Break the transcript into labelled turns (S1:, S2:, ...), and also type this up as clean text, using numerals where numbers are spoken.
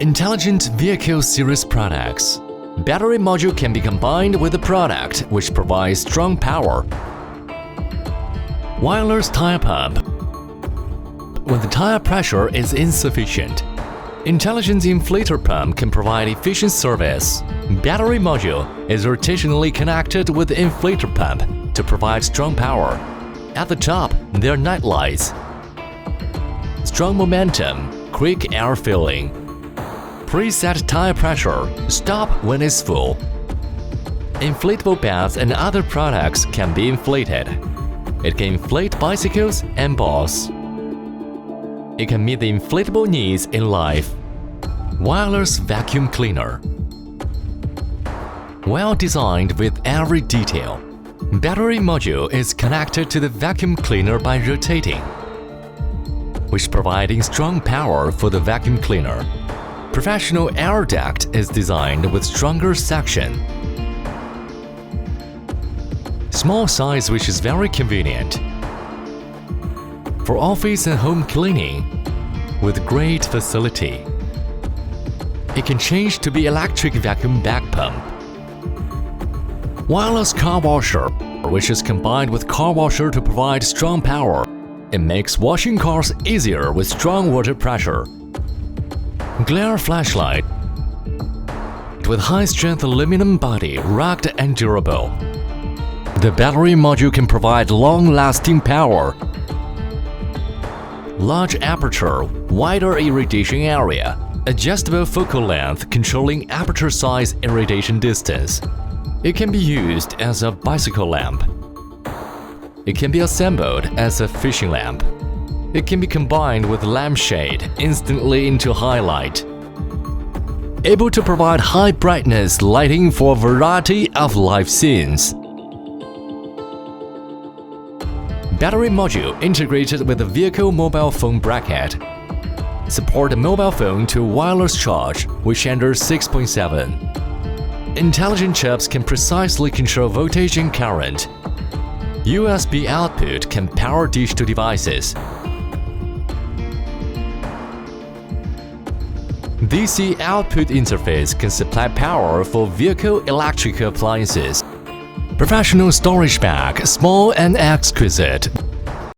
S1: Intelligent Vehicle Series products. Battery module can be combined with the product, which provides strong power. Wireless tire pump. When the tire pressure is insufficient, intelligent inflator pump can provide efficient service. Battery module is rotationally connected with the inflator pump to provide strong power. At the top, there are night lights. Strong momentum, quick air filling. Preset tire pressure, stop when it's full. Inflatable baths and other products can be inflated. It can inflate bicycles and balls. It can meet the inflatable needs in life. Wireless vacuum cleaner. Well designed with every detail. Battery module is connected to the vacuum cleaner by rotating, which providing strong power for the vacuum cleaner. Professional air duct is designed with stronger suction. Small size, which is very convenient for office and home cleaning with great facility. It can change to be electric vacuum back pump. Wireless car washer, which is combined with car washer to provide strong power. It makes washing cars easier with strong water pressure. Glare flashlight with high-strength aluminum body, rugged and durable. The battery module can provide long-lasting power. Large aperture, wider irradiation area, adjustable focal length controlling aperture size irradiation distance. It can be used as a bicycle lamp. It can be assembled as a fishing lamp. It can be combined with lampshade instantly into highlight. Able to provide high brightness lighting for a variety of life scenes. Battery module integrated with the vehicle mobile phone bracket. Support the mobile phone to wireless charge, which under 6.7. Intelligent chips can precisely control voltage and current. USB output can power digital devices. DC output interface can supply power for vehicle electrical appliances. Professional storage bag, small and exquisite,